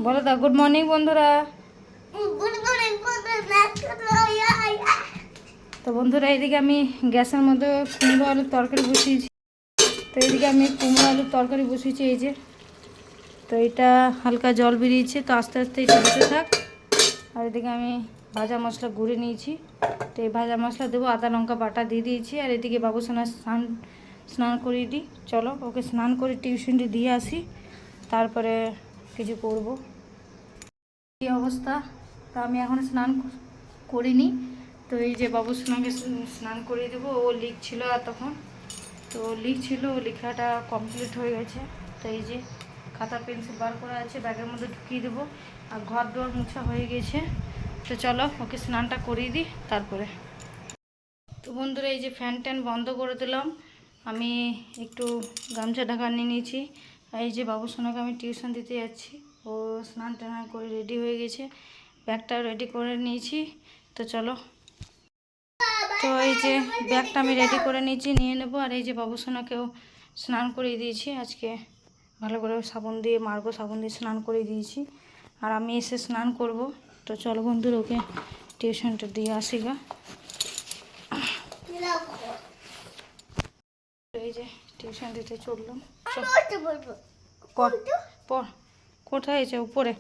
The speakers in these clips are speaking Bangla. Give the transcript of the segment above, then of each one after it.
বলো দা গুড মর্নিং বন্ধুরা। তো বন্ধুরা এদিকে আমি গ্যাসের মধ্যে কুমড়ো আলুর তরকারি বসিয়েছি। তো এদিকে আমি কুমড়ো আলুর তরকারি বসিয়েছি এই যে। তো এটা হালকা জল বেরিয়েছে, তো আস্তে আস্তে এটা হতে থাক। আর এদিকে আমি ভাজা মশলা গুঁড়ে নিয়েছি। তো এই ভাজা মশলা দেবো, আদা লঙ্কা বাটা দিয়ে দিয়েছি। আর এদিকে বাবুসোনা স্নান করিয়ে দিই। চলো ওকে স্নান করে টিউশনটি দিয়ে আসি, তারপরে কিছু করব। এই অবস্থা। তো আমি এখন স্নান করিনি। তো এই যে বাবুসোনাকে স্নান করিয়ে দেবো। ও লিখছিল আর তখন তো লিখছিল, লেখাটা কমপ্লিট হয়ে গেছে। তো এই যে খাতা পেন্সিল বার করা আছে, ব্যাগের মধ্যে ঢুকিয়ে দেবো। আর ঘর দোর মোছা হয়ে গেছে। তো চলো ওকে স্নানটা করিয়ে দিই তারপরে। তো বন্ধুরা এই যে ফ্যান ট্যান বন্ধ করে দিলাম। আমি একটু গামছা ঢাকা নিয়ে নিয়েছি। আর এই যে বাবুসোনাকে আমি টিউশন দিতে যাচ্ছি। ও স্নান টান করে রেডি হয়ে গেছে, ব্যাগটা রেডি করে নিয়েছি। তো চলো, তো এই যে ব্যাগটা আমি রেডি করে নিয়েছি, নিয়ে নেবো। আর এই যে বাবুসোনাকেও স্নান করিয়ে দিয়েছি আজকে, ভালো করে সাবুন দিয়ে মার্গো সাবুন দিয়ে স্নান করিয়ে দিয়েছি। আর আমি এসে স্নান করব। তো চলো বন্ধুরা ওকে টিউশনটা দিয়ে আসি গা। এই যে টিউশন দিতে চললাম। পড়, কোথায় আছে? উপরে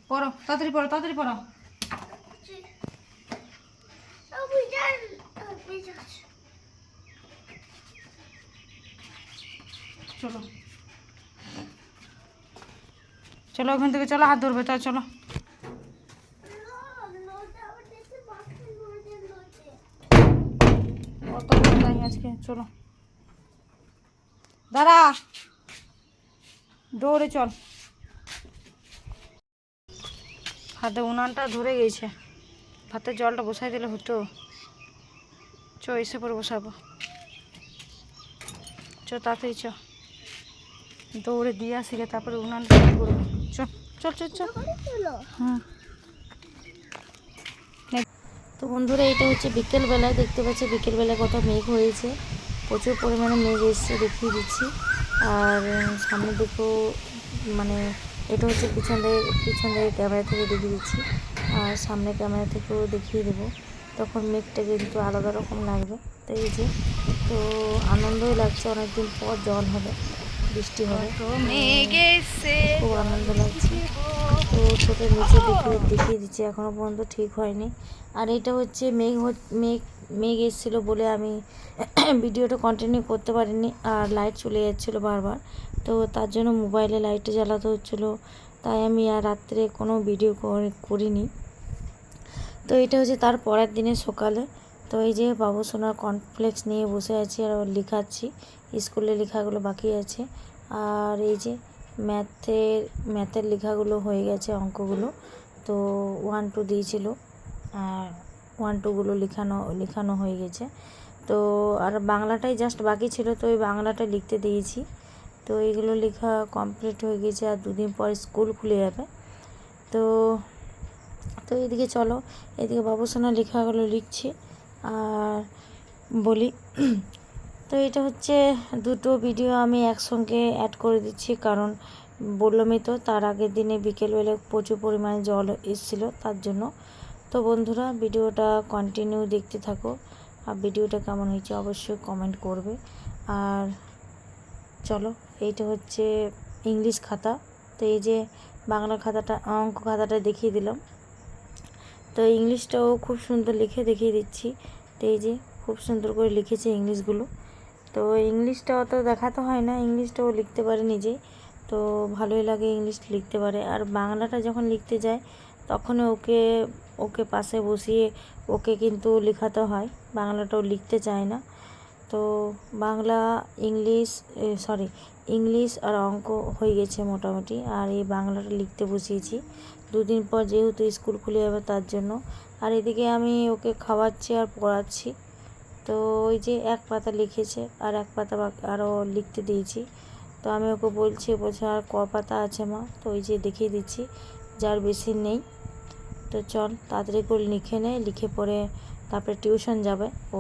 পড়ো, তাড়াতাড়ি পড়ো, তাড়াতাড়ি পড়ো। চলো চলো ওখান থেকে চলো, হাত ধরবে। তা চলো, অত নাই আজকে। চলো দাঁড়া, দৌড়ে চল। হাতে উনানটা ধরে গেছে, ভাতের জলটা বসাই দিলে হতো। এসে পরে বসাবো। তাড়াতাড়ি দৌড়ে দিয়ে আসি, তারপরে উনানটা করবো। চল চল চল চল। হুম। তো বন্ধুরা এটা হচ্ছে বিকেলবেলায়, দেখতে পাচ্ছি বিকেলবেলায় কত মেঘ হয়েছে, প্রচুর পরিমাণে মেঘ এসছে, দেখিয়ে দিচ্ছি। আর সামনে দেখো, মানে এটা হচ্ছে পিছন থেকে ক্যামেরা থেকে দেখিয়ে দিচ্ছি। আর সামনে ক্যামেরা থেকেও দেখিয়ে দেবো, তখন মেঘটা কিন্তু আলাদা রকম লাগবে। তো এই যে, তো আনন্দই লাগছে, অনেকদিন পর জল হবে, বৃষ্টি হবে, খুব আনন্দ লাগছে। তো ছোটো নিচে দেখিয়ে দিচ্ছি, এখনও পর্যন্ত ঠিক হয়নি। আর এটা হচ্ছে মেঘ এসেছিলো বলে আমি ভিডিওটা কন্টিনিউ করতে পারিনি। আর লাইট চলে যাচ্ছিলো বারবার, তো তার জন্য মোবাইলে লাইটটা জ্বালাতে হচ্ছিলো, তাই আমি আর রাত্রে কোনো ভিডিও করিনি। তো এটা হচ্ছে তার পরের দিনের সকালে। তো এই যে বাবুসোনার কর্নফ্লেক্স নিয়ে বসে আছি আর লিখাচ্ছি, স্কুলে লেখাগুলো বাকি আছে। আর এই যে ম্যাথের লেখাগুলো হয়ে গেছে, অঙ্কগুলো। তো 1 2 দিয়েছিল, আর 1 2গুলো লেখানো হয়ে গেছে। তো আর বাংলাটাই জাস্ট বাকি ছিল, তো ওই বাংলাটা লিখতে দিয়েছি। তো এইগুলো লেখা কমপ্লিট হয়ে গেছে, আর 2 দিন পর স্কুল খুলে যাবে। তো এদিকে চলো, এদিকে বাবুসোনা লেখাগুলো লিখছি আর বলি। তো এটা হচ্ছে দুটো ভিডিও আমি একসঙ্গে অ্যাড করে দিচ্ছি, কারণ বললামই তো তার আগের দিনে বিকেলবেলা প্রচুর পরিমাণে জল এসেছিলো, তার জন্য। তো বন্ধুরা ভিডিওটা কন্টিনিউ দেখতে থাকো, আর ভিডিওটা কেমন হয়েছে অবশ্যই কমেন্ট করবে। আর চলো, এইটা হচ্ছে ইংলিশ খাতা। তো এই যে বাংলা খাতাটা, অঙ্ক খাতাটা দেখিয়ে দিলাম। তো ইংলিশটাও খুব সুন্দর লিখে দেখিয়ে দিচ্ছি। তো এই যে খুব সুন্দর করে লিখেছে ইংলিশগুলো। তো ইংলিশটা অত দেখাতে হয় না, ইংলিশটাও লিখতে পারে নিজেই, তো ভালোই লাগে ইংলিশ লিখতে পারে। আর বাংলাটা যখন লিখতে যায় তখন ওকে পাশে বসিয়ে ওকে কিন্তু লেখাতে হয়, বাংলাটাও লিখতে চায় না। তো বাংলা ইংলিশ আর অঙ্ক হয়ে গেছে মোটামুটি, আর এই বাংলাটা লিখতে বসিয়েছি 2 দিন পর যেহেতু স্কুল খুলে যাবে তার জন্য। আর এদিকে আমি ওকে খাওয়াচ্ছি আর পড়াচ্ছি। তো ওই যে 1 পাতা লিখেছে, আর 1 পাতা আরও লিখতে দিয়েছি। তো আমি ওকে বলছে আর ক পাতা আছে মা? তো ওই যে দেখিয়ে দিচ্ছি, যার বেশি নেই। তো চল তাড়াতাড়ি করে লিখে পরে তারপরে টিউশন যাবে, ও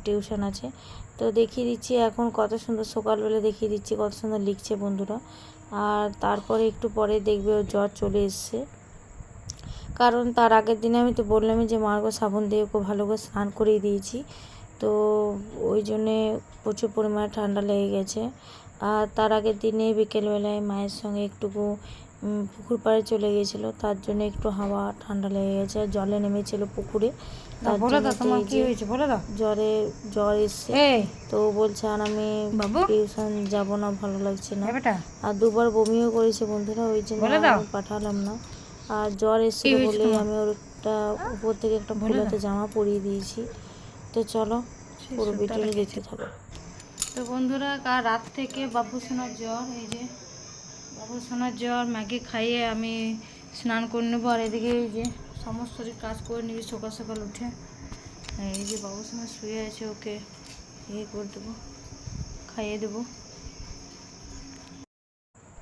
টিউশন আছে। তো দেখিয়ে দিচ্ছি এখন কত সুন্দর সকালবেলা দেখিয়ে দিচ্ছি কত সুন্দর লিখছে বন্ধুরা। আর তারপরে একটু পরে দেখবে ওর জ্বর চলে এসছে, কারণ তার আগের দিনে আমি তো বললামই যে মার্গো সাবুন দিয়ে ওকে ভালো করে স্নান করিয়ে দিয়েছি, তো ওই জন্যে প্রচুর পরিমাণে ঠান্ডা লেগে গেছে। আর তার আগের দিনে বিকেলবেলায় মায়ের সঙ্গে একটুকু পুকুর পাড়ে চলে গিয়েছিলো, তার জন্য একটু হাওয়া ঠান্ডা লেগে গেছে, জলে নেমেছিল পুকুরে, তার জন্য জ্বর এসছে। তো বলছে আর আমি টিউশন যাব না, ভালো লাগছে না, আর দুবার বমিও করেছে বন্ধুরা, ওই জন্য আমি পাঠালাম না। আর জ্বর এসেছিলো বলেই আমি ওর একটা উপর থেকে একটা ফুলাতে জামা পরিয়ে দিয়েছি। তো চলো পুরো ভিডিওটা দেখতে থাকো। তো বন্ধুরা কাল রাত থেকে বাবু সোনার জ্বর, এই যে বাবু সোনার জ্বর, ম্যাগি খাইয়ে আমি স্নান করে নেবো, আর এদিকে এই যে সমস্ত কাজ করে নিবি সকাল সকাল উঠে। এই যে বাবু সোনা শুয়ে আছে, ওকে ইয়ে করে দেবো, খাইয়ে দেবো।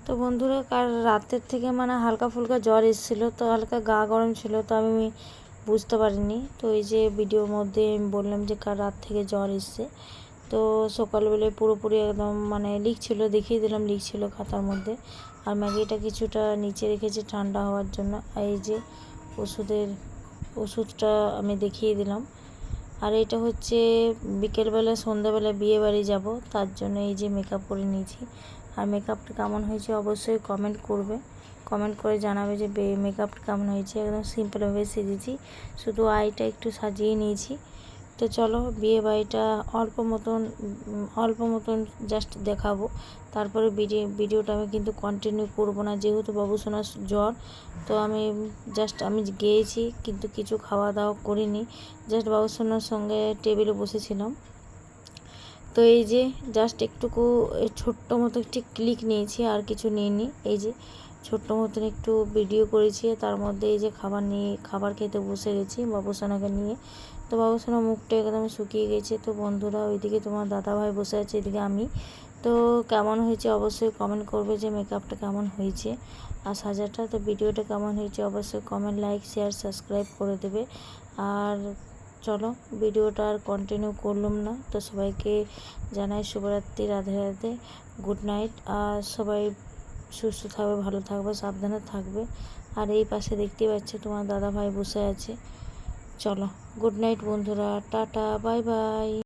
তো বন্ধুরা কাল রাতের থেকে মানে হালকা ফুলকা জ্বর এসেছিলো, তো হালকা গা গরম ছিল, তো আমি বুঝতে পারিনি। তো এই যে ভিডিওর মধ্যে আমি বললাম যে কাল রাত থেকে জ্বর এসছে। তো সকালবেলায় পুরোপুরি একদম মানে লিখছিল, দেখিয়ে দিলাম লিখছিল খাতার মধ্যে। আর ম্যাগিটা কিছুটা নিচে রেখেছে ঠান্ডা হওয়ার জন্য। আর এই যে ওষুধটা আমি দেখিয়ে দিলাম। আর এটা হচ্ছে বিকেলবেলা সন্ধ্যাবেলা বিয়ে বাড়ি যাব, তার জন্য এই যে মেকআপ করে নিয়েছি। আর মেকআপটা কেমন হয়েছে অবশ্যই কমেন্ট করবে, কমেন্ট করে জানাবে যে মেকআপটা কেমন হয়েছে। একদম সিম্পলভাবে সেজেছি, শুধু আইটা একটু সাজিয়ে নিয়েছি। তো চলো বিয়ে বাড়িটা অল্প মতন জাস্ট দেখাবো, তারপরে ভিডিওটা আমি কিন্তু কন্টিনিউ করব না, যেহেতু বাবু সোনার জ্বর। তো আমি গিয়েছি কিন্তু কিছু খাওয়া দাওয়া করিনি, জাস্ট বাবু সোনার সঙ্গে টেবিলে বসেছিলাম। তো এই যে জাস্ট একটুকু ছোট্ট মতো একটি ক্লিক নিয়েছি, আর কিছু নিইনি। এই যে ছোট্ট মতন একটু ভিডিও করেছি, তার মধ্যে এই যে খাবার খেতে বসে গেছি বাবুসোনাকে নিয়ে। তো বাবুসোনা মুখটা একদম শুকিয়ে গেছে। তো বন্ধুরা ওইদিকে তোমার দাদাভাই বসে আছে, এদিকে আমি। তো কেমন হয়েছে অবশ্যই কমেন্ট করবে যে মেকআপটা কেমন হয়েছে আর সাজাটা। তো ভিডিওটা কেমন হয়েছে অবশ্যই কমেন্ট, লাইক, শেয়ার, সাবস্ক্রাইব করে দেবে। আর চলো ভিডিওটা আর কন্টিনিউ করলাম না। তো সবাইকে জানাই শুভরাত্রি, রাধে রাধে, গুড নাইট। আর সবাই সুস্থ থাকবে, ভালো থাকবে, সাবধানে থাকবে। আর এই পাশে দেখতে পাচ্ছ তোমার দাদা ভাই বসে আছে। চলো গুড নাইট বন্ধুরা, টাটা, বাই বাই।